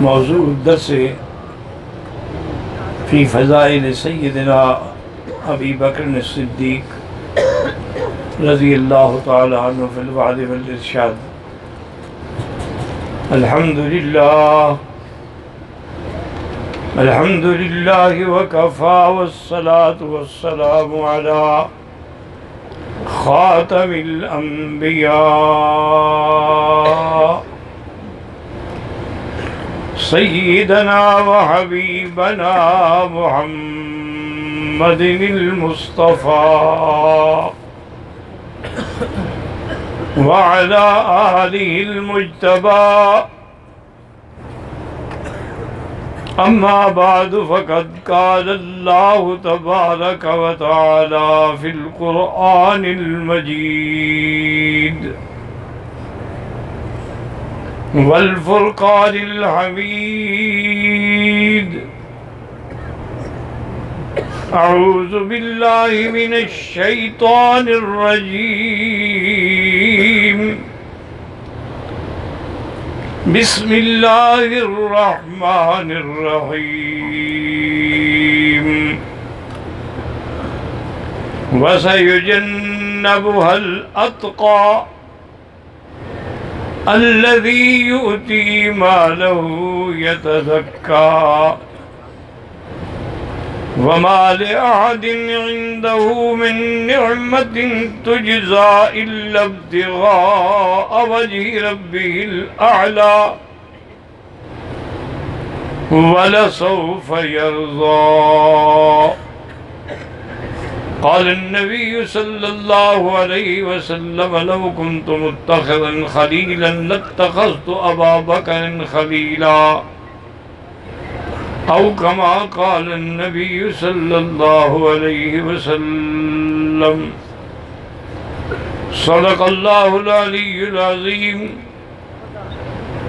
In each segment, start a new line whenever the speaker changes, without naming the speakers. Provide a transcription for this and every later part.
موضوع الدرس فی فضائل سیدنا ابی بکر الصدیق رضی اللہ تعالی عنہ فی الوعظ والارشاد. الحمد للہ وکفا والصلاة والسلام علی خاتم الانبیاء سیدنا وحبیبنا محمد المصطفى وعلى آلہ المجتبى. اما بعد فقد قال اللہ تبارک وتعالی فی القرآن المجید والفرقان الحمید. اعوذ باللہ من الشیطان الرجیم. بسم اللہ الرحمن الرحیم. وسيجنبها الأتقى الذي يؤتي ماله يتزكى وما لأحد عنده من نعمة تجزى إلا ابتغاء وجه ربه الأعلى ولسوف يرضى. قال النبي صلى الله عليه وسلم لو كنت متخذا خليلا لاتخذت أبا بكر خليلا أو كما قال النبي صلى الله عليه وسلم. صدق الله العلي العظيم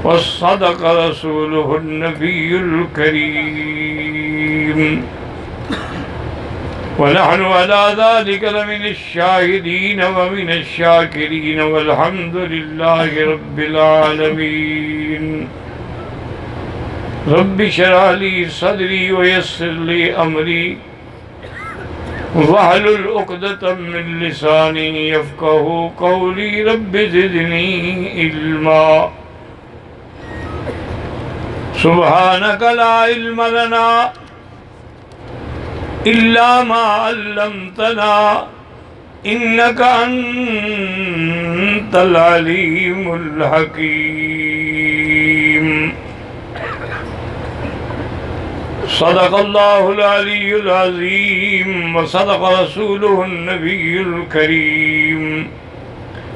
وصدق رسوله النبي الكريم ونحن على ذلك لمن الشاهدين ومن الشاكرين والحمد لله رب العالمين. رب اشرح لي صدري ويسر لي أمري واحلل عقدة من لساني يفقهوا قولي. رب زدني علما. سبحانك لا علم لنا إلا ما علمتنا إنك أنت العليم الحكيم. صدق الله العلي العظيم وصدق رسوله النبي الكريم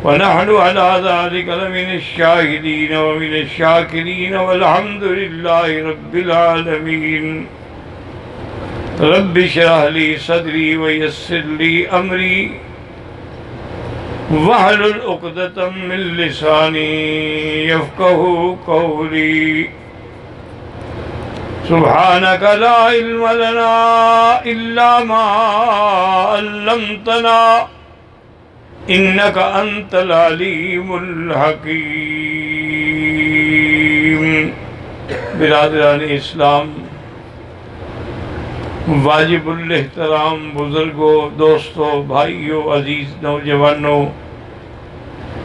ونحن على ذلك لمن الشاهدين ومن الشاكرين والحمد لله رب العالمين. رب اشرح لي صدري ويسر لي أمري واحلل عقدة من لساني يفقهوا قولي. سبحانك لا علم لنا إلا ما علمتنا إنك أنت العليم الحكيم. برادران اسلام، واجب الاحترام بزرگوں، دوستوں، بھائیوں، عزیز نوجوانوں،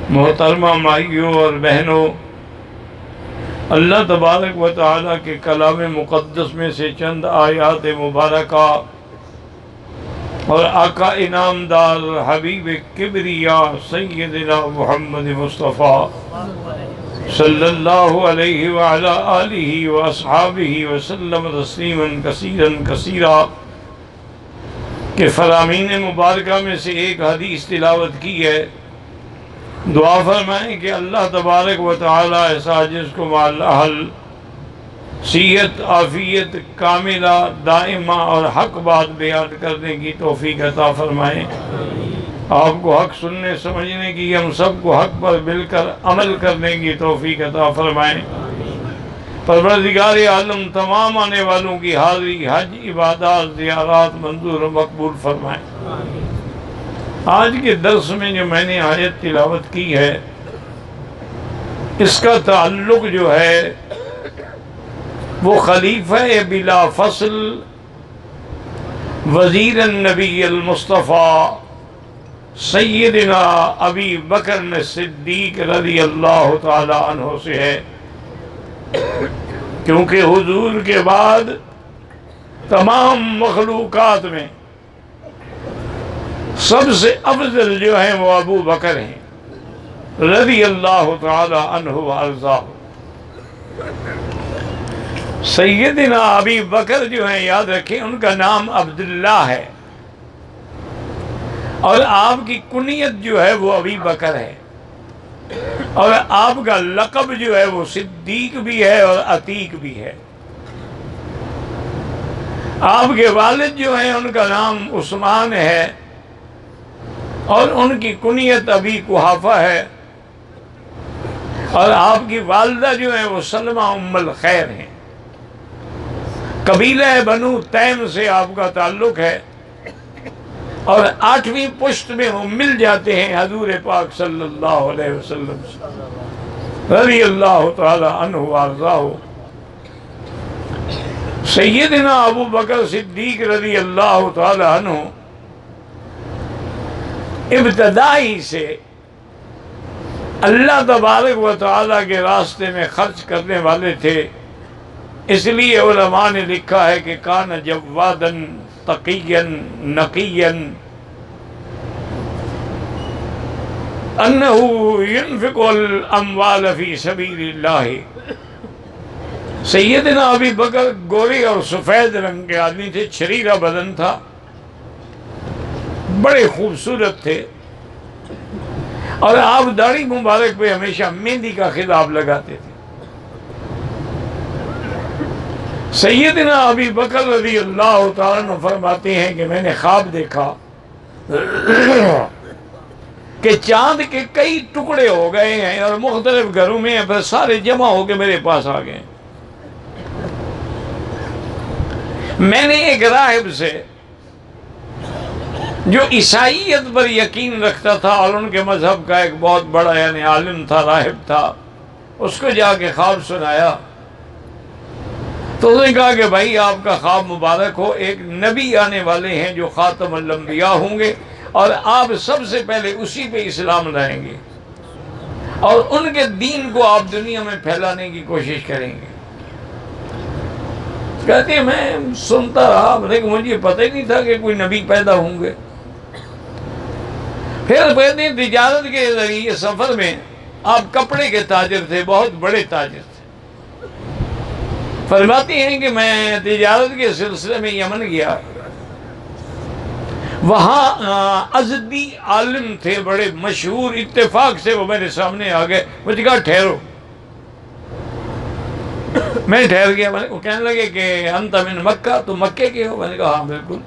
محترمہ مائیوں اور بہنوں، اللہ تبارک و تعالیٰ کے کلام مقدس میں سے چند آیات مبارکہ اور آقا انعام دار حبیب کبریا سیدنا محمد مصطفیٰ صلی اللہ علیہ وعلا آلہ واصحابہ وسلم تسلیما کثیرا کثیرا کے فرامین مبارکہ میں سے ایک حدیث تلاوت کی ہے. دعا فرمائیں کہ اللہ تبارک و تعالی ایسا جس کو مالاحل صحت عافیت کاملہ دائمہ اور حق بات بیان کرنے کی توفیق عطا فرمائیں. آپ کو حق سننے سمجھنے کی، ہم سب کو حق پر مل کر عمل کرنے کی توفیق عطا فرمائیں. پروردگار عالم تمام آنے والوں کی حاضری، حج، عبادات، زیارات منظور و مقبول فرمائیں. آج کے درس میں جو میں نے آیت تلاوت کی ہے، اس کا تعلق جو ہے وہ خلیفہ بلا فصل وزیر النبی المصطفیٰ سیدنا ابی بکر صدیق رضی اللہ تعالی عنہ سے ہے، کیونکہ حضور کے بعد تمام مخلوقات میں سب سے افضل جو ہیں وہ ابو بکر ہیں رضی اللہ تعالی عنہ وارضاہ۔ سیدنا ابی بکر جو ہیں، یاد رکھیں ان کا نام عبداللہ ہے، اور آپ کی کنیت جو ہے وہ ابی بکر ہے، اور آپ کا لقب جو ہے وہ صدیق بھی ہے اور عتیق بھی ہے۔ آپ کے والد جو ہیں ان کا نام عثمان ہے، اور ان کی کنیت ابی قحافہ ہے، اور آپ کی والدہ جو ہیں وہ سلمہ ام الخیر ہیں۔ قبیلہ بنو تیم سے آپ کا تعلق ہے، اور 8ویں پشت میں وہ مل جاتے ہیں حضور پاک صلی اللہ علیہ وسلم سے رضی اللہ تعالی عنہ وارضاہ۔ سیدنا ابو بکر صدیق رضی اللہ تعالی عنہ ابتدائی سے اللہ تبارک و تعالیٰ کے راستے میں خرچ کرنے والے تھے، اس لیے علماء نے لکھا ہے کہ کان جوادن تقیًا نقیًا انہ ينفق الاموال فی سبیل اللہ۔ سیدنا ابی بکر گورے اور سفید رنگ کے آدمی تھے، چھریرا بدن تھا، بڑے خوبصورت تھے، اور آپ داڑھی مبارک پہ ہمیشہ مہندی کا خطاب لگاتے تھے۔ سیدنا ابی بکر رضی اللہ تعالیٰ عنہ فرماتے ہیں کہ میں نے خواب دیکھا کہ چاند کے کئی ٹکڑے ہو گئے ہیں اور مختلف گھروں میں پھر سارے جمع ہو کے میرے پاس آ گئے۔ میں نے ایک راہب سے جو عیسائیت پر یقین رکھتا تھا اور ان کے مذہب کا ایک بہت بڑا یعنی عالم تھا، راہب تھا، اس کو جا کے خواب سنایا، تو اس نے کہا کہ بھائی آپ کا خواب مبارک ہو، ایک نبی آنے والے ہیں جو خاتم الانبیاء ہوں گے، اور آپ سب سے پہلے اسی پہ اسلام لائیں گے اور ان کے دین کو آپ دنیا میں پھیلانے کی کوشش کریں گے۔ کہتے ہیں میں سنتا رہا لیکن مجھے پتہ ہی نہیں تھا کہ کوئی نبی پیدا ہوں گے۔ پھر کہتے ہیں تجارت کے ذریعے سفر میں آپ کپڑے کے تاجر تھے، بہت بڑے تاجر تھے۔ فرماتے ہیں کہ میں تجارت کے سلسلے میں یمن گیا، وہاں ازدی عالم تھے بڑے مشہور، اتفاق سے وہ میرے سامنے آ گئے، مجھے کہا ٹھہرو۔ میں ٹھہر گیا، وہ کہنے لگے کہ انت من مکہ، تو مکے کے ہو؟ میں نے کہا ہاں بالکل۔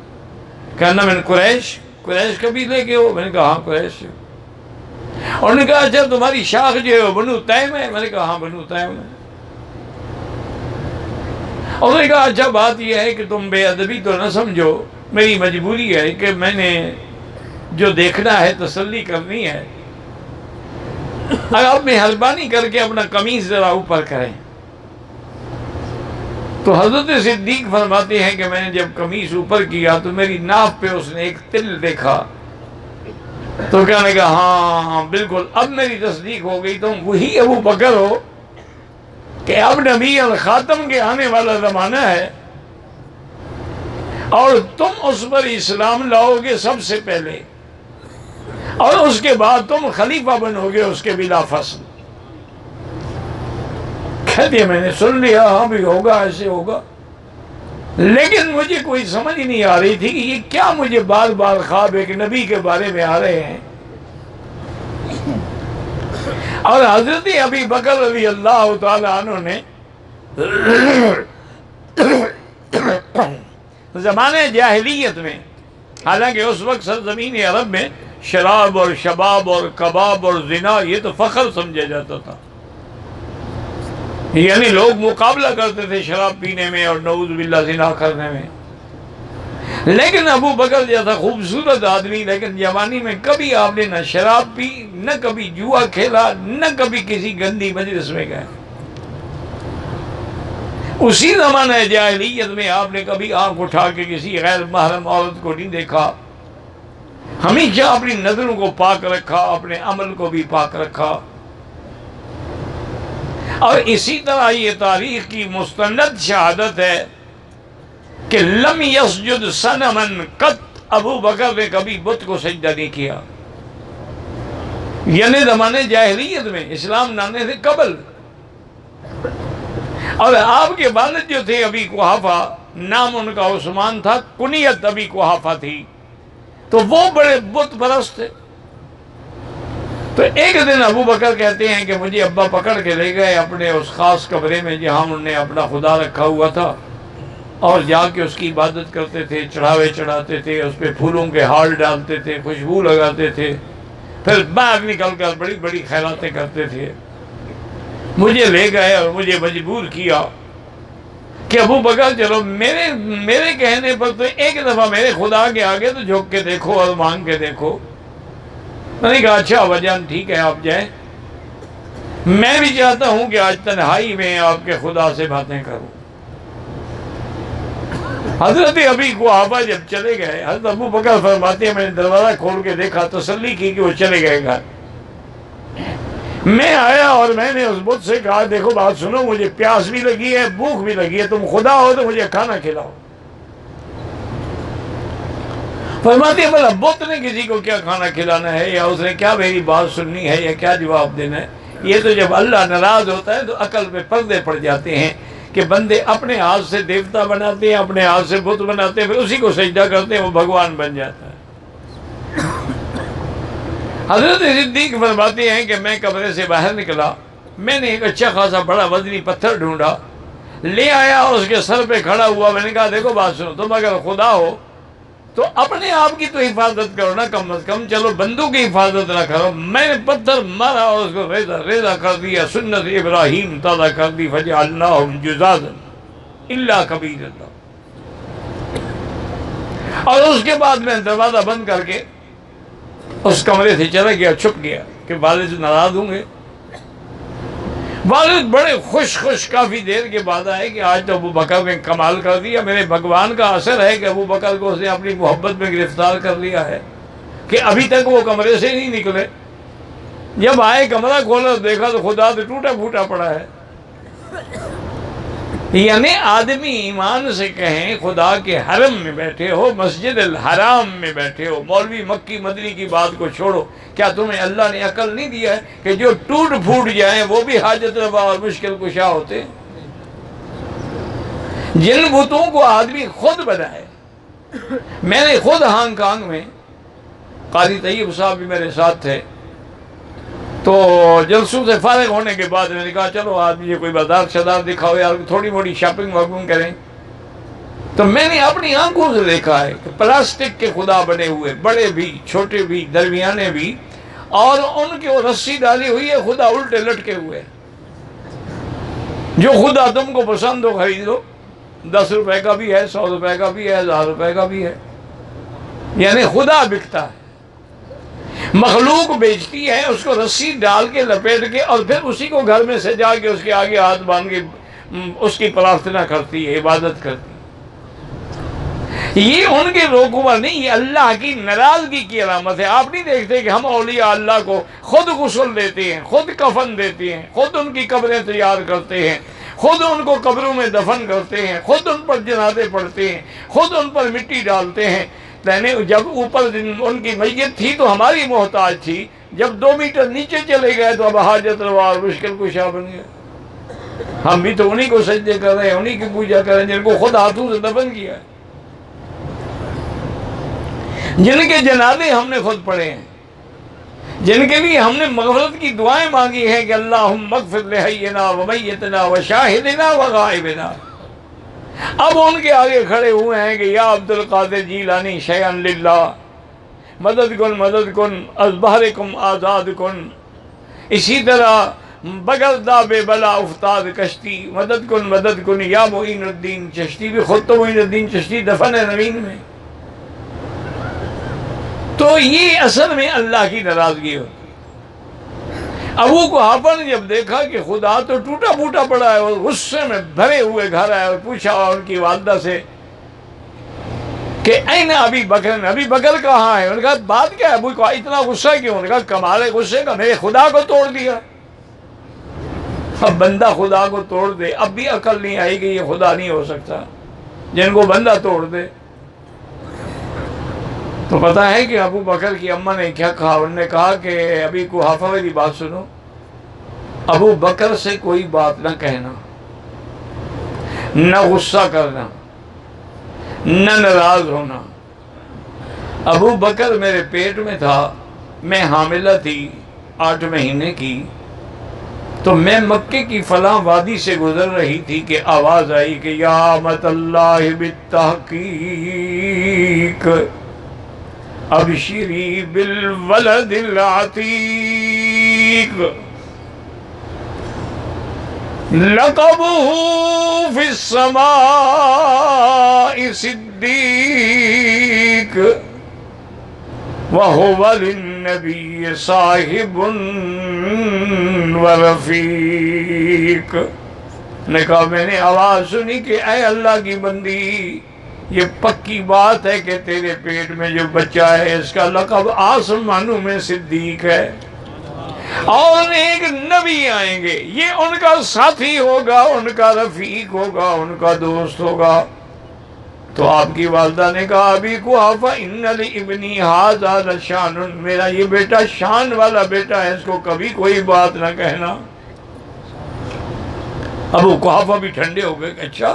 کہنا من قریش، قریش قبیلے کے ہو؟ میں نے کہا ہاں قریش سے۔ اور نے کہا اچھا تمہاری شاخ جو ہے بنو تیم ہے؟ میں نے کہا ہاں بنو تیم ہے۔ اور نے کہا اچھا بات یہ ہے کہ تم بے ادبی تو نہ سمجھو، میری مجبوری ہے کہ میں نے جو دیکھنا ہے تسلی کرنی ہے، اگر آپ مہربانی کر کے اپنا قمیص ذرا اوپر کریں۔ تو حضرت صدیق فرماتے ہیں کہ میں نے جب قمیص اوپر کیا تو میری ناف پہ اس نے ایک تل دیکھا، تو کہنے کا ہاں بالکل اب میری تصدیق ہو گئی، تم وہی ابو بکر ہو کہ اب نبی الخاتم کے آنے والا زمانہ ہے اور تم اس پر اسلام لاؤ گے سب سے پہلے، اور اس کے بعد تم خلیفہ بنو گے اس کے بلا فصل۔ کہتے میں نے سن لیا ہاں بھی ہوگا، ایسے ہوگا، لیکن مجھے کوئی سمجھ نہیں آ رہی تھی کہ یہ کیا مجھے بار بار خواب ایک نبی کے بارے میں آ رہے ہیں۔ اور حضرت ابی بکر رضی اللہ تعالی عنہ نے زمانے جاہلیت میں، حالانکہ اس وقت سرزمین عرب میں شراب اور شباب اور کباب اور زنا یہ تو فخر سمجھا جاتا تھا، یعنی لوگ مقابلہ کرتے تھے شراب پینے میں اور نعوذ باللہ زنا کرنے میں۔ لیکن ابو بکر جیسا خوبصورت آدمی، لیکن جوانی میں کبھی آپ نے نہ شراب پی، نہ کبھی جوا کھیلا، نہ کبھی کسی گندی مجلس میں گئے، اسی زمانہ جاہلیت میں آپ نے کبھی آنکھ اٹھا کے کسی غیر محرم عورت کو نہیں دیکھا، ہمیشہ اپنی نظروں کو پاک رکھا، اپنے عمل کو بھی پاک رکھا۔ اور اسی طرح یہ تاریخ کی مستند شہادت ہے کہ لم یسجد صنما قط، ابو بکر نے کبھی بت کو سجدہ نہیں کیا، یعنی زمانے جاہلیت میں، اسلام لانے سے قبل۔ اور آپ کے والد جو تھے ابی قحافہ، نام ان کا عثمان تھا، کنیت ابی قحافہ تھی، تو وہ بڑے بت پرست تھے۔ تو ایک دن ابو بکر کہتے ہیں کہ مجھے ابا پکڑ کے لے گئے اپنے اس خاص کمرے میں جہاں انہوں نے اپنا خدا رکھا ہوا تھا، اور جا کے اس کی عبادت کرتے تھے، چڑھاوے چڑھاتے تھے، اس پہ پھولوں کے ہار ڈالتے تھے، خوشبو لگاتے تھے، پھر باہر نکل کر بڑی بڑی خیراتیں کرتے تھے۔ مجھے لے گئے اور مجھے مجبور کیا کہ ابو بکر چلو میرے کہنے پر تو ایک دفعہ میرے خدا کے آگے تو جھک کے دیکھو اور مانگ کے دیکھو۔ میں نے کہا اچھا اباجان ٹھیک ہے آپ جائیں، میں بھی چاہتا ہوں کہ آج تنہائی میں آپ کے خدا سے باتیں کروں۔ حضرت ابی قحافہ جب چلے گئے، حضرت ابو بکر فرماتے ہیں میں نے دروازہ کھول کے دیکھا، تسلی کی کہ وہ چلے گئے گھر۔ میں آیا اور میں نے اس بت سے کہا دیکھو بات سنو، مجھے پیاس بھی لگی ہے، بھوک بھی لگی ہے، تم خدا ہو تو مجھے کھانا کھلاؤ۔ فرماتے ہیں بھلا بت نے کسی کو کیا کھانا کھلانا ہے، یا اس نے کیا میری بات سننی ہے، یا کیا جواب دینا ہے؟ یہ تو جب اللہ ناراض ہوتا ہے تو عقل پہ پردے پڑ جاتے ہیں کہ بندے اپنے ہاتھ سے دیوتا بناتے ہیں، اپنے ہاتھ سے بت بناتے ہیں، پھر اسی کو سجدہ کرتے ہیں، وہ بھگوان بن جاتا ہے۔ حضرت صدیق فرماتے ہیں کہ میں کمرے سے باہر نکلا، میں نے ایک اچھا خاصا بڑا وزنی پتھر ڈھونڈا، لے آیا اور اس کے سر پہ کھڑا ہوا۔ میں نے کہا دیکھو بات سنو، تم اگر خدا ہو تو اپنے آپ کی تو حفاظت کرو نا، کم از کم چلو بندوں کی حفاظت نہ کرو۔ میں نے پتھر مارا اور اس کو ریزہ ریزہ کر دیا، سنت ابراہیم تازہ کر دی، فجعلناہم جذاذا الا کبیرا۔ اور اس کے بعد میں دروازہ بند کر کے اس کمرے سے چلا گیا، چھپ گیا کہ والد ناراض ہوں گے۔ والد بڑے خوش کافی دیر کے بعد آئے کہ آج تو ابو بکر نے کمال کر دیا، میرے بھگوان کا اثر ہے کہ ابو بکر کو اس نے اپنی محبت میں گرفتار کر لیا ہے کہ ابھی تک وہ کمرے سے نہیں نکلے۔ جب آئے کمرہ کھولا دیکھا تو خدا تو ٹوٹا پھوٹا پڑا ہے۔ یعنی آدمی ایمان سے کہیں خدا کے حرم میں بیٹھے ہو، مسجد الحرام میں بیٹھے ہو، مولوی مکی مدنی کی بات کو چھوڑو، کیا تمہیں اللہ نے عقل نہیں دیا ہے کہ جو ٹوٹ پھوٹ جائیں وہ بھی حاجت روا اور مشکل کشا ہوتے ہیں؟ جن بتوں کو آدمی خود بنائے، میں نے خود ہانگ کانگ میں، قاضی طیب صاحب بھی میرے ساتھ تھے، تو جلسوں سے فارغ ہونے کے بعد میں نے کہا چلو آج مجھے کوئی بازار شدار دکھاؤ یار، تھوڑی موڑی شاپنگ واپنگ کریں۔ تو میں نے اپنی آنکھوں سے دیکھا ہے کہ پلاسٹک کے خدا بنے ہوئے، بڑے بھی چھوٹے بھی درمیانے بھی، اور ان کی وہ رسی ڈالی ہوئی ہے، خدا الٹے لٹکے ہوئے۔ جو خدا تم کو پسند ہو خرید لو، 10 روپے کا بھی ہے، 100 روپے کا بھی ہے، 1000 روپے کا بھی ہے۔ یعنی خدا بکتا ہے، مخلوق بیچتی ہے، اس کو رسی ڈال کے لپیٹ کے اور پھر اسی کو گھر میں سجا کے اس کے آگے ہاتھ باندھ کے اس کی پرارتھنا کرتی ہے، عبادت کرتی ہے۔ یہ ان کے روکوا نہیں، یہ اللہ کی ناراضگی کی علامت ہے۔ آپ نہیں دیکھتے کہ ہم اولیاء اللہ کو خود غسل دیتے ہیں، خود کفن دیتے ہیں، خود ان کی قبریں تیار کرتے ہیں، خود ان کو قبروں میں دفن کرتے ہیں، خود ان پر جنازے پڑھتے ہیں، خود ان پر مٹی ڈالتے ہیں۔ جب اوپر ان کی میت تھی تو ہماری محتاج تھی، جب 2 میٹر نیچے چلے گئے تو اب حاجت روا اور مشکل کشا بن گئے۔ ہم بھی تو انہی کو سجدے کر رہے ہیں، انہی کی پوجا کر رہے ہیں جن کو خود ہاتھوں سے دفن کیا ہے، جن کے جنازے ہم نے خود پڑھے ہیں، جن کے لیے ہم نے مغفرت کی دعائیں مانگی ہیں کہ اللہم اغفر لحینا ومیتنا وشاہدنا وغائبنا۔ اب ان کے آگے کھڑے ہوئے ہیں کہ یا عبد القادر جیلانی شیئن للہ، مدد کن از بحرکم آزاد کن۔ اسی طرح بگردہ بے بلا افتاد کشتی، مدد کن یا معین الدین چشتی۔ بھی خود تو معین الدین چشتی دفن ہے زمین میں۔ تو یہ اصل میں اللہ کی ناراضگی ہوتی ہے۔ ابو قحافہ نے جب دیکھا کہ خدا تو ٹوٹا پھوٹا پڑا ہے اور غصے میں بھرے ہوئے گھر آئے اور پوچھا ان کی والدہ سے کہ این ابی بکر، ابی بکر کہاں ہے؟ انہوں نے کہا بات کیا ہے ابو کو اتنا غصہ کیوں؟ انہوں نے کہا کمال غصے کا، میرے خدا کو توڑ دیا۔ اب بندہ خدا کو توڑ دے، اب بھی عقل نہیں آئی کہ یہ خدا نہیں ہو سکتا جن کو بندہ توڑ دے۔ تو پتہ ہے کہ ابو بکر کی اماں نے کیا کہا؟ انہوں نے کہا کہ ابھی قحافہ والی بات سنو، ابو بکر سے کوئی بات نہ کہنا، نہ غصہ کرنا، نہ ناراض ہونا۔ ابو بکر میرے پیٹ میں تھا، میں حاملہ تھی 8 مہینے کی، تو میں مکے کی فلاں وادی سے گزر رہی تھی کہ آواز آئی کہ یا امۃ اللہ بالتحقیق ابشری بالولد العتیق لقبه فی السماء صدیق وَهُوَ لِلنَّبِيِّ صَاحِبٌ وَرَفِيقٌ۔ نے کہا میں نے آواز سنی کہ اے اللہ کی بندی، یہ پکی بات ہے کہ تیرے پیٹ میں جو بچہ ہے اس کا لقب آسمانوں میں صدیق ہے، اور ایک نبی آئیں گے، یہ ان کا ساتھی ہوگا، ان کا رفیق ہوگا، ان کا دوست ہوگا۔ تو آپ کی والدہ نے کہا ابی قحافہ ان لابنی ھذا لشان، میرا یہ بیٹا شان والا بیٹا ہے، اس کو کبھی کوئی بات نہ کہنا۔ ابو قحافہ بھی ٹھنڈے ہو گئے کہ اچھا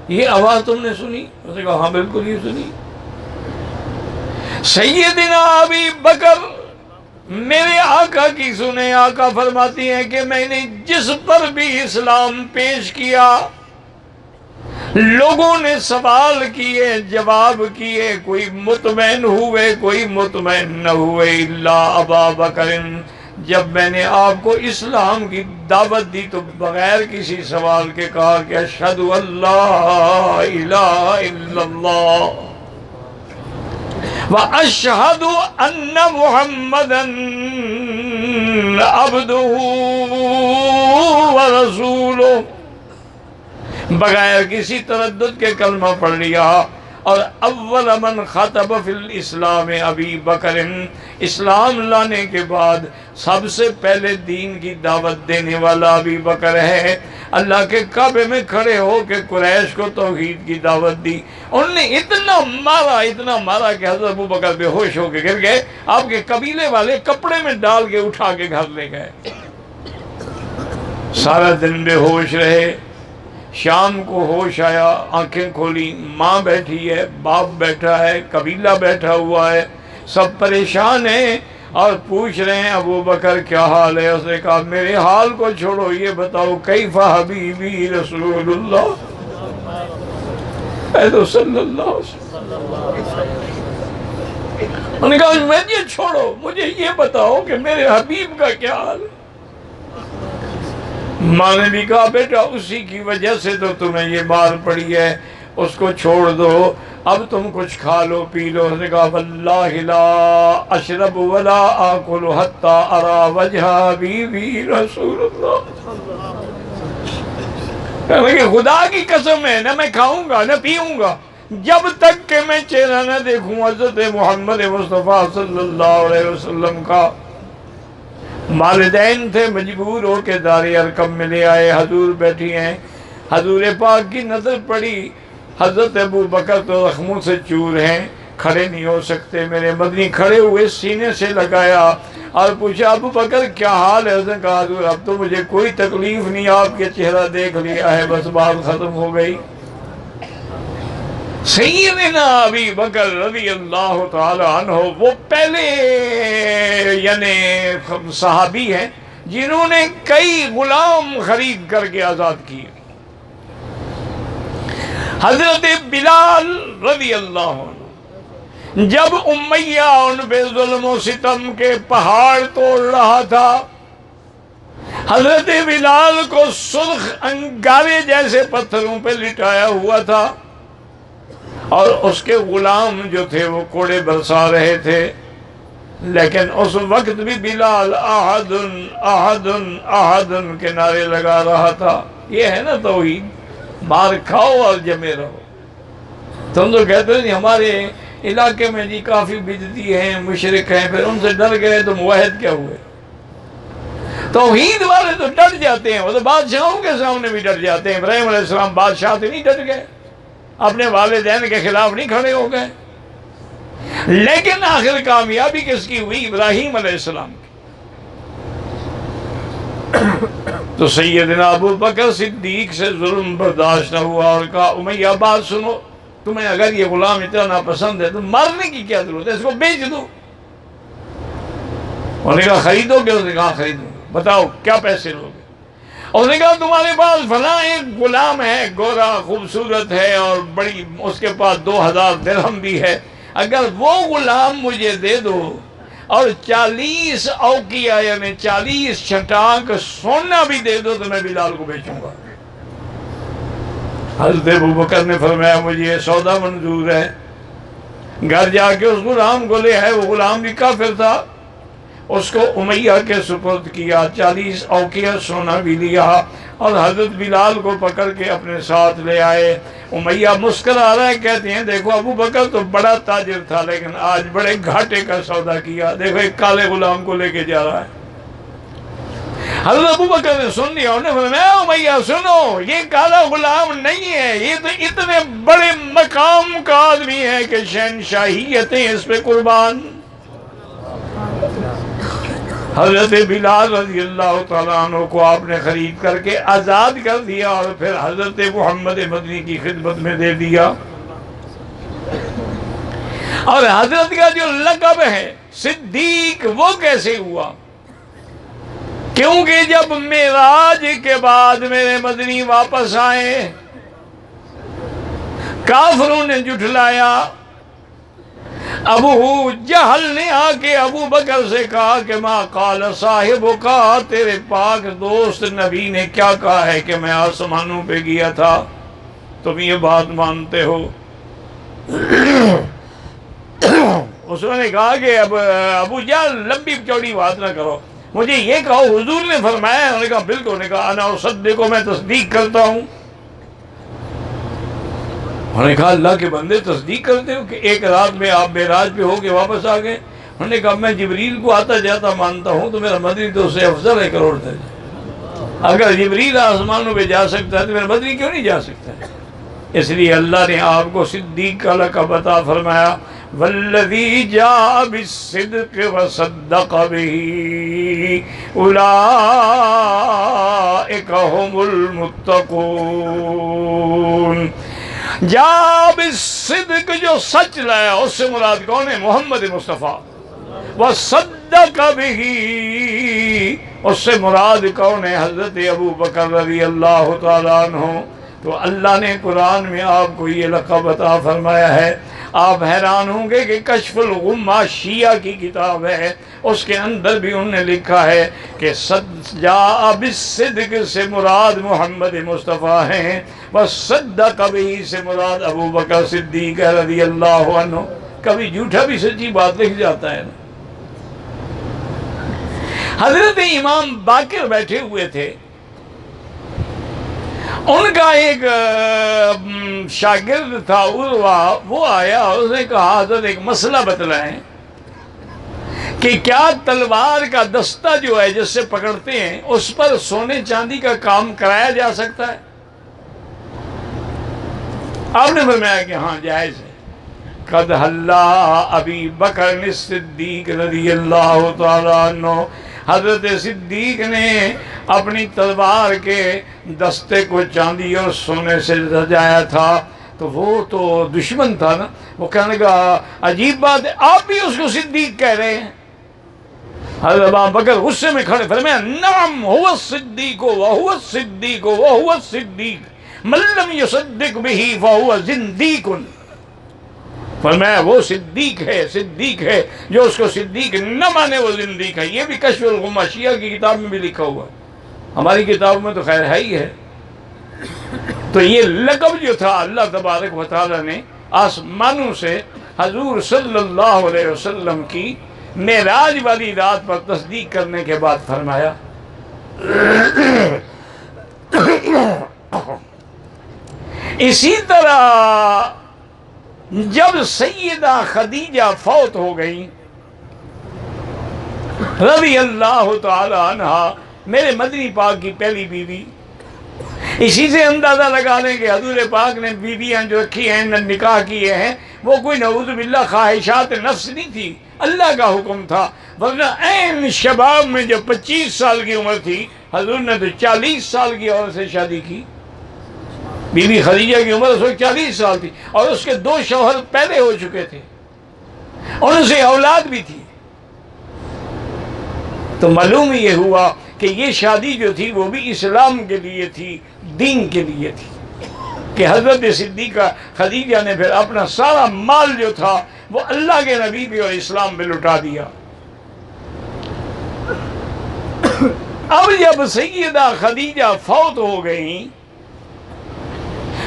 یہ آواز تم نے سنی؟ اس نے کہا ہاں بالکل یہ سنی۔ سیدنا ابی بکر میرے آقا کی سنیں، آقا فرماتی ہیں کہ میں نے جس پر بھی اسلام پیش کیا لوگوں نے سوال کیے، جواب کیے، کوئی مطمئن ہوئے، کوئی مطمئن نہ ہوئے، الا ابا بکر۔ جب میں نے آپ کو اسلام کی دعوت دی تو بغیر کسی سوال کے کہا کہ اشہد ان لا الہ الا اللہ واشہد ان محمدا عبدہ ورسولہ، بغیر کسی تردد کے کلمہ پڑھ لیا۔ اور اول من خطب فی الاسلام ابی بکر، اسلام لانے کے بعد سب سے پہلے دین کی دعوت دینے والا ابی بکر ہے۔ اللہ کے کعبے میں کھڑے ہو کے قریش کو توحید کی دعوت دی۔ انہوں نے اتنا مارا کہ حضرت ابو بکر بے ہوش ہو کے گر گئے، آپ کے قبیلے والے کپڑے میں ڈال کے اٹھا کے گھر لے گئے۔ سارا دن بے ہوش رہے، شام کو ہوش آیا، آنکھیں کھولی، ماں بیٹھی ہے، باپ بیٹھا ہے، قبیلہ بیٹھا ہوا ہے، سب پریشان ہیں اور پوچھ رہے ہیں ابو بکر کیا حال ہے؟ اس نے کہا میرے حال کو چھوڑو، یہ بتاؤ کیف حبیبی رسول اللہ صلی اللہ علیہ وسلم۔ انہوں نے کہا مجھے چھوڑو، مجھے یہ بتاؤ کہ میرے حبیب کا کیا حال ہے؟ ماں نے بھی کہا بیٹا اسی کی وجہ سے تو تمہیں یہ مار پڑی ہے، اس کو چھوڑ دو، اب تم کچھ کھا لو پی لو۔ اس نے کہا واللہ لا اشرب ولا آکل حتی ارا وجہ حبیبی رسول اللہ۔ کہنے کہ خدا کی قسم ہے نہ میں کھاؤں گا نہ پیوں گا جب تک کہ میں چہرہ نہ دیکھوں حضرت محمد مصطفیٰ صلی اللہ علیہ وسلم کا۔ والدین تھے، مجبور ہو کے دار ارقم میں لے آئے، حضور بیٹھی ہیں، حضور پاک کی نظر پڑی، حضرت ابو بکر تو زخموں سے چور ہیں، کھڑے نہیں ہو سکتے، میرے مدنی کھڑے ہوئے سینے سے لگایا اور پوچھا ابو بکر کیا حال ہے؟ اس نے کہا حضور اب تو مجھے کوئی تکلیف نہیں، آپ کے چہرہ دیکھ لیا ہے، بس بات ختم ہو گئی۔ سیدنا ابی بکر رضی اللہ تعالی عنہ وہ پہلے یعنی صحابی ہیں جنہوں نے کئی غلام خرید کر کے آزاد کیے۔ حضرت بلال رضی اللہ عنہ جب امیہ ان پہ ظلم و ستم کے پہاڑ توڑ رہا تھا، حضرت بلال کو سرخ انگارے جیسے پتھروں پہ لٹایا ہوا تھا اور اس کے غلام جو تھے وہ کوڑے برسا رہے تھے۔ لیکن اس وقت بھی بلال احد احد احد کے نعرے لگا رہا تھا۔ یہ ہے نا توحید، مار کھاؤ اور جمے رہو۔ تم تو کہتے ہو جی ہمارے علاقے میں جی کافی بدعتی ہیں، مشرک ہیں، پھر ان سے ڈر گئے تو موحد کیا ہوئے؟ توحید والے تو ڈر جاتے ہیں، وہ تو بادشاہوں کے سامنے بھی ڈر جاتے ہیں۔ ابراہیم علیہ السلام بادشاہ سے نہیں ڈر گئے، اپنے والدین کے خلاف نہیں کھڑے ہو گئے، لیکن آخر کامیابی کس کی ہوئی؟ ابراہیم علیہ السلام کی۔ تو سیدنا ابو بکر صدیق سے ظلم برداشت نہ ہوا اور کہا امیہ بات سنو، تمہیں اگر یہ غلام اتنا ناپسند ہے تو مارنے کی کیا ضرورت ہے، اس کو بیچ دو۔ انہوں نے کہا خریدو گے؟ اس نے کہا خریدو، بتاؤ کیا پیسے لوگے؟ اس نے کہا تمہارے پاس فلاں ایک غلام ہے، گورا خوبصورت ہے اور بڑی، اس کے پاس 2000 درہم بھی ہے، اگر وہ غلام مجھے دے دو اور 40 اوقیہ یعنی 40 چھٹانک سونا بھی دے دو تو میں بلال کو بیچوں گا۔ حضرت ابوبکر نے فرمایا مجھے یہ سودا منظور ہے۔ گھر جا کے اس غلام کو لے آئے، وہ غلام بھی کافر تھا، اس کو امیہ کے سپرد کیا، 40 اوقیہ سونا بھی لیا اور حضرت بلال کو پکڑ کے اپنے ساتھ لے آئے۔ امیہ مسکرا رہا ہے، کہتے ہیں دیکھو ابو بکر تو بڑا تاجر تھا لیکن آج بڑے گھاٹے کا سودا کیا، دیکھو ایک کالے غلام کو لے کے جا رہا ہے۔ حضرت ابو بکر نے سن لیا، انہوں نے فرمایا امیہ سنو، یہ کالا غلام نہیں ہے، یہ تو اتنے بڑے مقام کا آدمی ہے کہ شہنشاہیتیں اس پہ قربان۔ حضرت بلال رضی اللہ تعالیٰ عنہ کو آپ نے خرید کر کے آزاد کر دیا اور پھر حضرت محمد مدنی کی خدمت میں دے دیا۔ اور حضرت کا جو لقب ہے صدیق وہ کیسے ہوا؟ کیونکہ جب معراج کے بعد میرے مدنی واپس آئے، کافروں نے جھٹلایا، ابو جہل نے آ کے ابو بکر سے کہا کہ ما قال صاحب کا، تیرے پاک دوست نبی نے کیا کہا ہے کہ میں آسمانوں پہ گیا تھا، تم یہ بات مانتے ہو؟ اس نے کہا کہ اب ابو جہل لمبی چوڑی بات نہ کرو، مجھے یہ کہو حضور نے فرمایا؟ انہوں نے کہا بالکل۔ انہوں نے کہا انا اصدق، میں تصدیق کرتا ہوں۔ انہوں نے کہا اللہ کے بندے تصدیق کرتے ہو کہ ایک رات میں آپ معراج پہ ہو کے واپس آ گئے؟ انہوں نے کہا میں جبریل کو آتا جاتا مانتا ہوں تو میرا مدنی تو اس سے افضل ہے کروڑ درجے۔ اگر جبریل آسمانوں پہ جا سکتا ہے تو میرا مدنی کیوں نہیں جا سکتا ہے؟ اس لیے اللہ نے آپ کو صدیق کا لقب عطا فرمایا، والذی جاء بالصدق وصدق به اولئک هم المتقون۔ جاء بالصدق، جو سچ لایا، اس سے مراد کون ہے؟ محمد مصطفیٰ۔ وصدق به، اس سے مراد کون ہے؟ حضرت ابو بکر رضی اللہ تعالیٰ عنہ۔ تو اللہ نے قرآن میں آپ کو یہ لقب عطا فرمایا ہے۔ آپ حیران ہوں گے کہ کشف الغمہ شیعہ کی کتاب ہے، اس کے اندر بھی انہوں نے لکھا ہے کہ جاء بالصدق سے مراد محمد مصطفیٰ ہیں، وصدق به سے مراد ابو بکر صدیق رضی اللہ عنہ۔ کبھی جھوٹا بھی سچی بات لکھ جاتا ہے نا۔ حضرت امام باقر بیٹھے ہوئے تھے، ان کا ایک شاگرد تھا عروہ، وہ آیا، اس نے کہا حضرت ایک مسئلہ بتلائیں کہ کیا تلوار کا دستہ جو ہے جس سے پکڑتے ہیں اس پر سونے چاندی کا کام کرایا جا سکتا ہے؟ آپ نے فرمایا کہ ہاں جائز ہے۔ قد حلا ابی بکر الصدیق رضی اللہ تعالیٰ عنہ، حضرت صدیق نے اپنی تلوار کے دستے کو چاندی اور سونے سے سجایا تھا، تو وہ تو دشمن تھا نا، وہ کہنے کا عجیب بات ہے، آپ بھی اس کو صدیق کہہ رہے ہیں؟ حضرت ابو بکر غصے میں کھڑے، فرمایا نعم هو الصدیق وهو الصدیق وهو الصدیق من لم يصدق به فهو زندیق۔ فرمایا وہ صدیق ہے، صدیق ہے، جو اس کو صدیق نہ مانے وہ زندیق ہے۔ یہ بھی کشف الغمہ شیعہ کی کتاب میں بھی لکھا ہوا ہے، ہماری کتاب میں تو خیر ہے ہی ہے۔ تو یہ لقب جو تھا اللہ تبارک و تعالی نے آسمانوں سے حضور صلی اللہ علیہ وسلم کی معراج والی رات پر تصدیق کرنے کے بعد فرمایا اسی طرح جب سیدہ خدیجہ فوت ہو گئی رضی اللہ تعالی عنہا، میرے مدنی پاک کی پہلی بیوی، اسی سے اندازہ لگا لیں کہ حضور پاک نے بیویاں جو رکھی ہیں، نکاح کیے ہیں، وہ کوئی نعوذ باللہ خواہشات نفس نہیں تھی، اللہ کا حکم تھا۔ ورنہ عین شباب میں جب 25 سال کی عمر تھی، حضور نے تو 40 سال کی عورت سے شادی کی۔ بی بی خدیجہ کی عمر اس وقت 40 سال تھی، اور اس کے 2 شوہر پہلے ہو چکے تھے، اور ان سے اولاد بھی تھی۔ تو معلوم یہ ہوا کہ یہ شادی جو تھی وہ بھی اسلام کے لیے تھی، دین کے لیے تھی، کہ حضرت صدیقہ خدیجہ نے پھر اپنا سارا مال جو تھا وہ اللہ کے نبی پہ اور اسلام پہ لٹا دیا۔ اب جب سیدہ خدیجہ فوت ہو گئیں،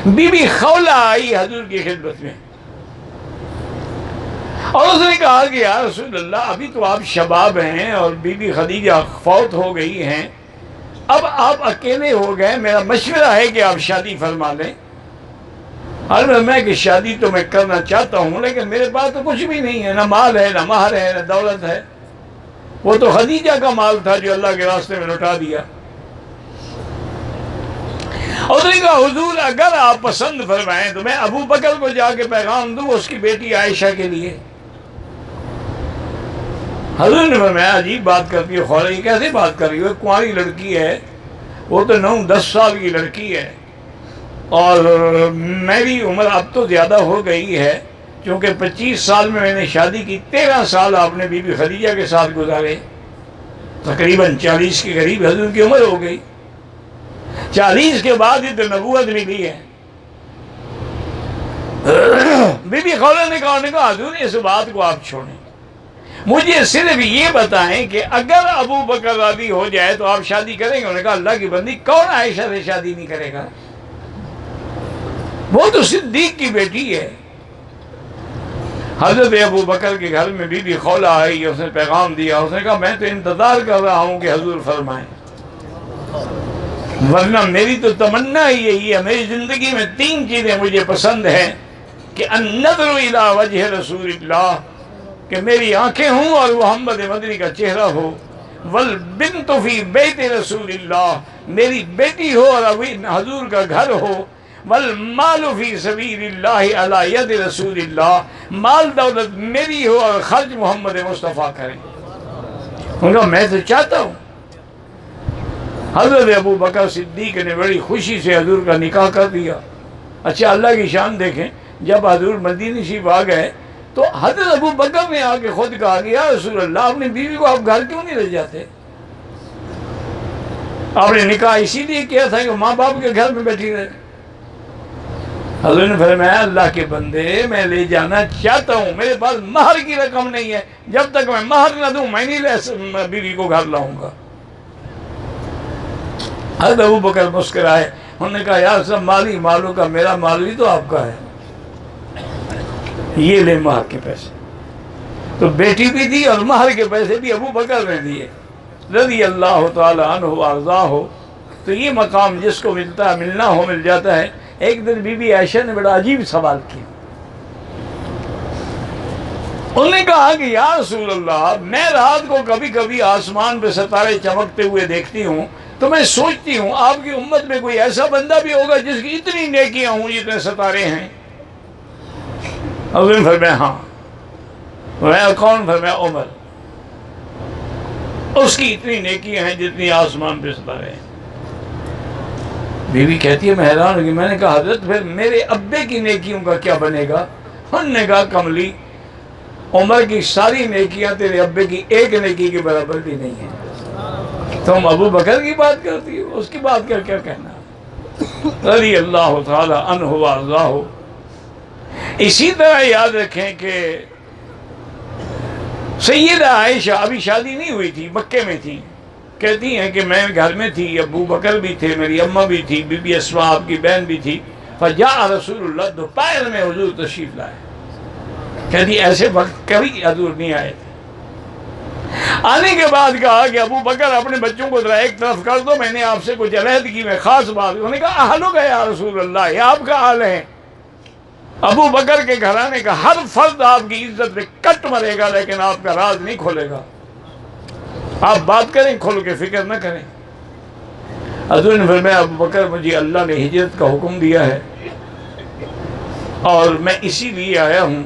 بی بی خولہ آئی حضور کی خدمت میں، اور اس نے کہا کہ یا رسول اللہ، ابھی تو آپ شباب ہیں اور بی بی خدیجہ فوت ہو گئی ہیں، اب آپ اکیلے ہو گئے، میرا مشورہ ہے کہ آپ شادی فرما لیں۔ اور میں کہ شادی تو میں کرنا چاہتا ہوں، لیکن میرے پاس تو کچھ بھی نہیں ہے، نہ مال ہے، نہ مہر ہے، نہ دولت ہے۔ وہ تو خدیجہ کا مال تھا جو اللہ کے راستے میں لوٹا دیا۔ اور اس نے کہا حضور اگر آپ پسند فرمائیں تو میں ابو بکر کو جا کے پیغام دوں اس کی بیٹی عائشہ کے لیے۔ حضور نے فرمایا عجیب بات کرتی ہے خولہ، یہ کیسے بات کر رہی ہے؟ کنواری لڑکی ہے، وہ تو 9-10 سال کی لڑکی ہے، اور میری عمر اب تو زیادہ ہو گئی ہے، چونکہ 25 سال میں نے شادی کی، 13 سال آپ نے بی بی خدیجہ کے ساتھ گزارے، تقریباً 40 کے قریب حضور کی عمر ہو گئی۔ 40 کے بعد ہی تو نبوت ملی ہے۔ بی بی خولہ نے کہا حضور اس بات کو آپ چھوڑیں، مجھے صرف یہ بتائیں کہ اگر ابو بکر راضی ہو جائے تو آپ شادی کریں گے؟ انہوں نے کہا اللہ کی بندی، کون عائشہ سے شادی نہیں کرے گا؟ وہ تو صدیق کی بیٹی ہے۔ حضرت ابو بکر کے گھر میں بی بی خولہ آئی، اس نے پیغام دیا، اس نے کہا میں تو انتظار کر رہا ہوں کہ حضور فرمائیں، ورنہ میری تو تمنا ہی یہی ہے، میری زندگی میں 3 چیزیں مجھے پسند ہیں، کہ النظر الی وجہ رسول اللہ، کہ میری آنکھیں ہوں اور محمد مدنی کا چہرہ ہو، والبنت فی بیت رسول اللہ، میری بیٹی ہو اور حضور کا گھر ہو، والمال فی سبیل اللہ علی ید رسول اللہ، مال دولت میری ہو اور خرچ محمد مصطفیٰ کریں۔ انہوں نے کہا میں تو چاہتا ہوں۔ حضرت ابو بکر صدیق نے بڑی خوشی سے حضور کا نکاح کر دیا۔ اچھا اللہ کی شان دیکھیں، جب حضور مدینہ شریف آ گئے تو حضرت ابو بکر نے آ کے خود کہا کہ یا رسول اللہ، اپنی بیوی کو آپ گھر کیوں نہیں لے جاتے؟ آپ نے نکاح اسی لیے کیا تھا کہ ماں باپ کے گھر میں بیٹھی رہے۔ حضور نے فرمایا اللہ کے بندے، میں لے جانا چاہتا ہوں، میرے پاس مہر کی رقم نہیں ہے، جب تک میں مہر نہ دوں میں نہیں بیوی کو گھر لاؤں گا۔ حضرت ابو بکر مسکرائے، انہوں نے کہا یار سب مالی مالوں کا، میرا مال بھی تو آپ کا ہے، یہ لے مہر کے پیسے۔ تو بیٹی بھی دی اور مہر کے پیسے بھی ابو بکر نے دیے رضی اللہ تعالی عنہ وارضاہ ہو۔ تو یہ مقام جس کو ملتا ہے، ملنا ہو مل جاتا ہے۔ ایک دن بی بی عائشہ نے بڑا عجیب سوال کیا، انہوں نے کہا کہ یا رسول اللہ، میں رات کو کبھی کبھی آسمان پہ ستارے چمکتے ہوئے دیکھتی ہوں تو میں سوچتی ہوں آپ کی امت میں کوئی ایسا بندہ بھی ہوگا جس کی اتنی نیکیاں ہوں جتنے ستارے ہیں؟ حضور نے فرمایا ہاں۔ فرمایا کون؟ فرمایا عمر، اس کی اتنی نیکیاں ہیں جتنی آسمان پہ ستارے ہیں۔ بی بی کہتی ہے میں حیران ہوگی، میں نے کہا حضرت پھر میرے ابے کی نیکیوں کا کیا بنے گا؟ انہوں نے کہا کملی، عمر کی ساری نیکیاں تیرے ابے کی ایک نیکی کے برابر بھی نہیں ہیں، تم ابو بکر کی بات کرتی ہو، اس کی بات کر کیا کہنا؟ رضی اللہ تعالی عنہ وارضاہ۔ اسی طرح یاد رکھیں کہ سیدہ عائشہ ابھی شادی نہیں ہوئی تھی، مکے میں تھی، کہتی ہیں کہ میں گھر میں تھی، ابو بکر بھی تھے، میری اماں بھی تھی، بی بی اسماء آپ کی بہن بھی تھی، فجاء رسول اللہ، دوپہر میں حضور تشریف لائے۔ کہتی ایسے وقت کبھی حضور نہیں آئے تھے۔ آنے کے بعد کہا کہ ابو بکر اپنے بچوں کو ذرا ایک طرف کر دو، میں نے آپ سے کچھ علیحدگی میں خاص بات. انہوں نے کہا اہلو کا یا رسول اللہ، یہ آپ کا حال ہے. ابو بکر کے گھرانے کا ہر فرد آپ کی عزت میں کٹ مرے گا، لیکن آپ کا راز نہیں کھولے گا. آپ بات کریں کھول کے، فکر نہ کریں. حضور نے فرمایا ابو بکر مجھے اللہ نے ہجرت کا حکم دیا ہے اور میں اسی لیے آیا ہوں.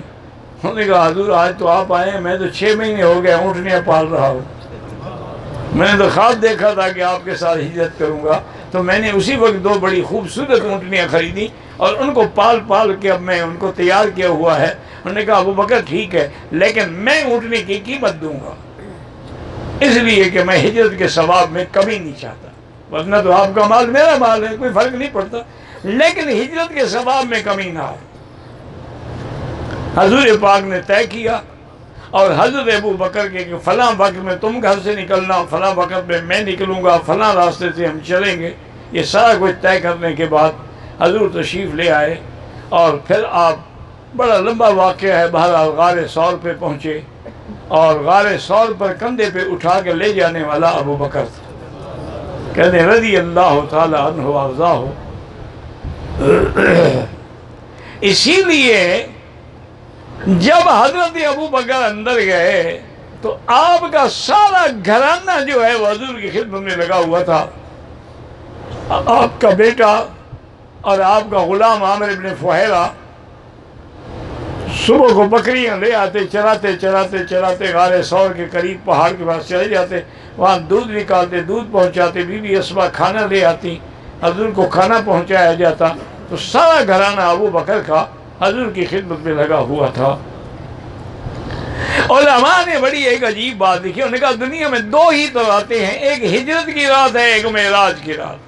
انہوں نے کہا حضور آج تو آپ آئے ہیں، میں تو 6 مہینے ہو گئے اونٹنیاں پال رہا ہوں. میں نے تو خواب دیکھا تھا کہ آپ کے ساتھ ہجرت کروں گا، تو میں نے اسی وقت 2 بڑی خوبصورت اونٹنیاں خریدی اور ان کو پال پال کے اب میں ان کو تیار کیا ہوا ہے. انہوں نے کہا ابو بکر ٹھیک ہے، لیکن میں اونٹنی کی قیمت دوں گا، اس لیے کہ میں ہجرت کے ثواب میں کمی نہیں چاہتا. ورنہ تو آپ کا مال میرا مال ہے، کوئی فرق نہیں پڑتا، لیکن ہجرت کے ثواب میں کمی نہ آئے. حضور پاک نے طے کیا اور حضرت ابو بکر کے کہ فلاں وقت میں تم گھر سے نکلنا، فلاں وقت میں میں نکلوں گا، فلاں راستے سے ہم چلیں گے. یہ سارا کچھ طے کرنے کے بعد حضور تشریف لے آئے اور پھر آپ، بڑا لمبا واقعہ ہے، بہرحال غار ثور پہ پہنچے اور غار ثور پر کندھے پہ اٹھا کے لے جانے والا ابو بکر تھا. کہتے ہیں رضی اللہ تعالی عنہ وارضاہ. اسی لیے جب حضرت ابو بکر اندر گئے تو آپ کا سارا گھرانہ جو ہے وہ حضور کی خدمت میں لگا ہوا تھا. آپ کا بیٹا اور آپ کا غلام عامر ابن فہیرہ صبح کو بکریاں لے آتے، چراتے چراتے چراتے غار ثور کے قریب پہاڑ کے پاس چلے جاتے، وہاں دودھ نکالتے، دودھ پہنچاتے، بی بی اسما کھانا لے آتی، حضور کو کھانا پہنچایا جاتا. تو سارا گھرانہ ابو بکر کا حضور کی خدمت میں لگا ہوا تھا. علماء نے بڑی ایک عجیب بات لکھی. انہوں نے کہا دنیا میں 2 ہی تو راتیں ہیں، ایک ہجرت کی رات ہے، ایک معراج کی رات،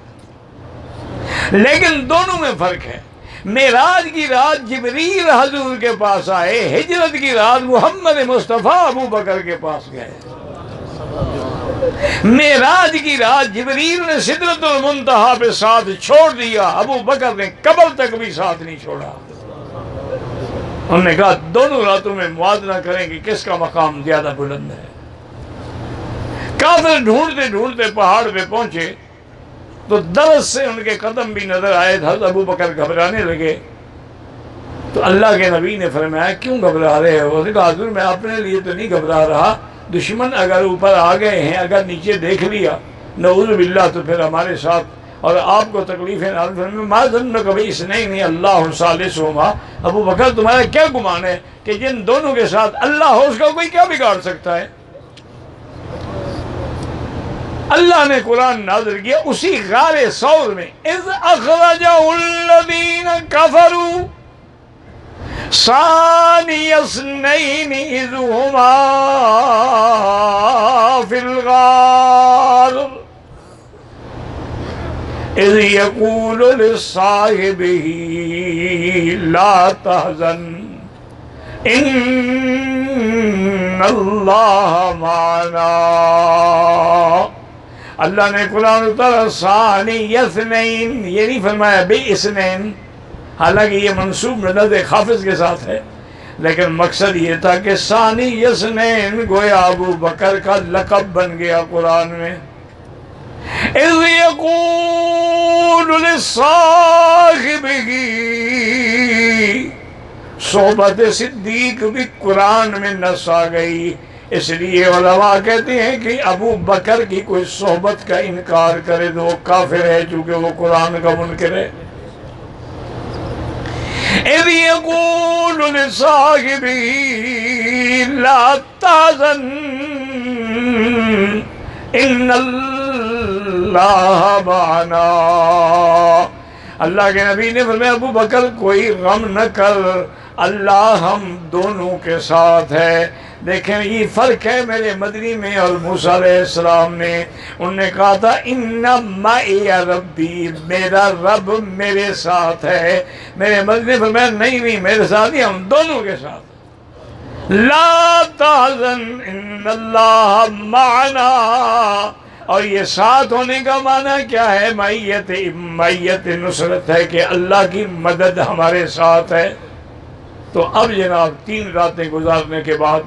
لیکن دونوں میں فرق ہے. معراج کی رات جبریل حضور کے پاس آئے، ہجرت کی رات محمد مصطفیٰ ابو بکر کے پاس گئے. معراج کی رات جبریل نے سدرۃ المنتہا پہ ساتھ چھوڑ دیا، ابو بکر نے قبر تک بھی ساتھ نہیں چھوڑا. انہوں نے کہا دونوں راتوں میں موازنہ کریں کہ کس کا مقام زیادہ بلند ہے. کافر ڈھونڈتے ڈھونڈتے پہاڑ پہ پہنچے تو درس سے ان کے قدم بھی نظر آئے. حضرت ابو بکر گھبرانے لگے تو اللہ کے نبی نے فرمایا کیوں گھبرا رہے ہو؟ انہوں نے کہا حضور میں اپنے لیے تو نہیں گھبرا رہا، دشمن اگر اوپر آ گئے ہیں، اگر نیچے دیکھ لیا نعوذ باللہ تو پھر ہمارے ساتھ اور آپ کو تکلیفیں نہ. ما ظن کبھی اس نہیں اللہ ثالثہما. ابو بکر تمہارا کیا گمان ہے کہ جن دونوں کے ساتھ اللہ ہو اس کا کوئی کیا بگاڑ سکتا ہے؟ اللہ نے قرآن نازل کیا اسی غار ثور میں، اذ اخرجہ الذین کفروا ثانی اثنین اذ ہما فی الغار اذ یقول لصاحبہ لا تحزن ان اللہ معنا. اللہ نے قرآن اتارا ثانی اثنین، یہ نہیں فرمایا بے اثنین، حالانکہ یہ منصوب مدد خافض کے ساتھ ہے، لیکن مقصد یہ تھا کہ ثانی اثنین گویا ابو بکر کا لقب بن گیا قرآن میں. اذ یقول لصاحبہ، صحبت صدیق بھی قرآن میں نص آ گئی. اس لیے علماء کہتے ہیں کہ ابو بکر کی کوئی صحبت کا انکار کرے تو وہ کافر ہے، چونکہ وہ قرآن کا منکر ہے. اذ یقول لصاحبہ لا تحزن ان اللہ معنا. اللہ کے نبی نے فرمایا ابو بکر کوئی غم نہ کر، اللہ ہم دونوں کے ساتھ ہے. دیکھیں یہ فرق ہے میرے مدنی میں اور موسیٰ علیہ السلام نے. انہوں نے کہا تھا ان معی ربی، میرا رب میرے ساتھ ہے. میرے مدنی نے فرمایا نہیں میرے ساتھ نہیں، ہم دونوں کے ساتھ. لا تحزن ان اللہ معنا. اور یہ ساتھ ہونے کا معنی کیا ہے؟ معیت نصرت ہے کہ اللہ کی مدد ہمارے ساتھ ہے. تو اب جناب 3 راتیں گزارنے کے بعد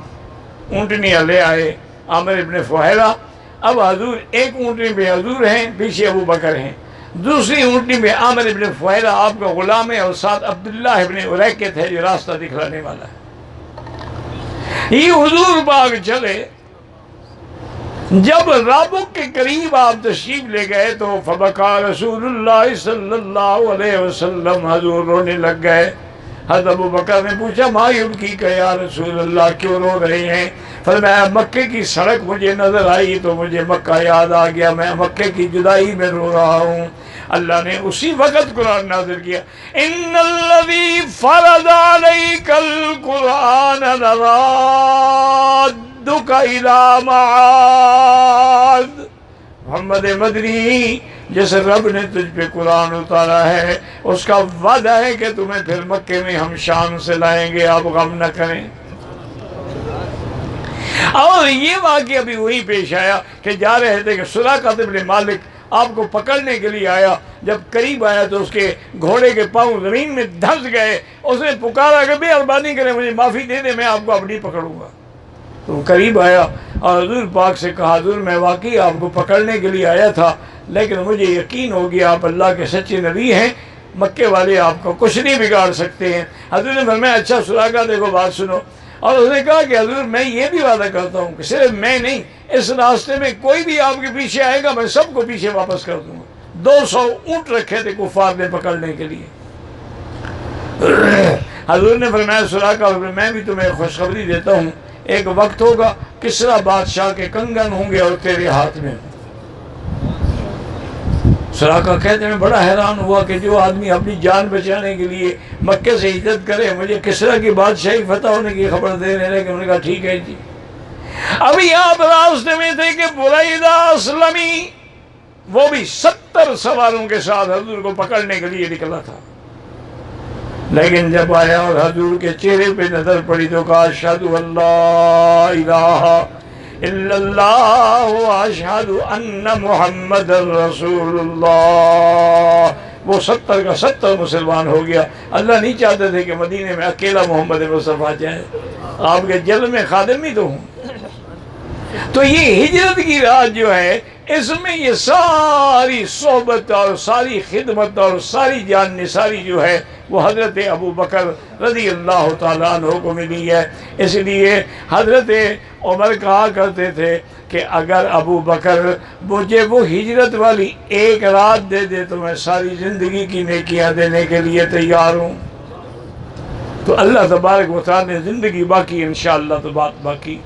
اونٹنیاں لے آئے عامر ابن فہیرہ۔ اب حضور ایک اونٹنی پہ حضور ہیں، پیچھے ابو بکر ہیں، دوسری اونٹنی پہ عامر ابن فہیرہ آپ کا غلام ہے، اور ساتھ عبداللہ ابن اریکت ہے جو راستہ دکھلانے والا ہے۔ یہ حضور پاک چلے، جب رابق کے قریب آپ تشریف لے گئے تو فبکا رسول اللہ صلی اللہ علیہ وسلم، حضور رونے لگ گئے۔ حضرت ابو بکر نے پوچھا ما یبکیک یا رسول اللہ، کیوں رو رہے ہیں؟ فرمایا مکے کی سڑک مجھے نظر آئی تو مجھے مکہ یاد آ گیا، میں مکے کی جدائی میں رو رہا ہوں۔ اللہ نے اسی وقت قرآن نازل کیا، ان الذی فرض علیک القرآن لرادک الی معاد۔ محمد مدنی، جس رب نے تجھ پہ قرآن اتارا ہے اس کا وعدہ ہے کہ تمہیں پھر مکے میں ہم شام سے لائیں گے، آپ غم نہ کریں۔ اور یہ واقعہ بھی وہی پیش آیا کہ جا رہے تھے کہ سراقہ بن مالک آپ کو پکڑنے کے لیے آیا، جب قریب آیا تو اس کے گھوڑے کے پاؤں زمین میں دھنس گئے، اس نے پکارا کہ مہربانی کریں مجھے معافی دے دیں، میں آپ کو اب نہیں پکڑوں گا۔ تو وہ قریب آیا اور حضور پاک سے کہا حضور میں واقعی آپ کو پکڑنے کے لیے آیا تھا، لیکن مجھے یقین ہو گیا آپ اللہ کے سچے نبی ہیں، مکے والے آپ کو کچھ نہیں بگاڑ سکتے ہیں۔ حضور نے فرمایا اچھا سراقہ دیکھو بات سنو، اور اس نے کہا کہ حضور میں یہ بھی وعدہ کرتا ہوں کہ صرف میں نہیں، اس راستے میں کوئی بھی آپ کے پیچھے آئے گا میں سب کو پیچھے واپس کر دوں گا۔ 200 اونٹ رکھے تھے کفار نے پکڑنے کے لیے۔ حضور نے فرمایا سراقہ میں بھی تمہیں خوشخبری دیتا ہوں، ایک وقت ہوگا کسرا بادشاہ کے کنگن ہوں گے اور تیرے ہاتھ میں۔ سراقہ کہتے ہیں بڑا حیران ہوا کہ جو آدمی اپنی جان بچانے کے لیے مکے سے ہجرت کرے، مجھے کسرا کی بادشاہی فتح ہونے کی خبر دے رہے ہیں، کہ انہوں نے کہا ٹھیک ہے جی۔ ابھی آپ راستے میں تھے کہ بریدہ اسلمی، وہ بھی 70 سواروں کے ساتھ حضور کو پکڑنے کے لیے نکلا تھا، لیکن جب آیا اور حضور کے چہرے پہ نظر پڑی تو کہا اشہد ان لا الہ الا اللہ واشہد ان محمد رسول اللہ۔ وہ 70 کا 70 مسلمان ہو گیا۔ اللہ نہیں چاہتے تھے کہ مدینے میں اکیلا محمد مصطفیٰ جائے، آپ کے جل میں خادم ہی تو ہوں۔ تو یہ ہجرت کی رات جو ہے، اس میں یہ ساری صحبت اور ساری خدمت اور ساری جان نثاری جو ہے وہ حضرت ابو بکر رضی اللہ تعالیٰ عنہ کو ملی ہے۔ اس لیے حضرت عمر کہا کرتے تھے کہ اگر ابو بکر مجھے وہ ہجرت والی ایک رات دے دے تو میں ساری زندگی کی نیکیاں دینے کے لیے تیار ہوں۔ تو اللہ تبارک و تعالیٰ نے زندگی باقی، انشاءاللہ تو بات باقی۔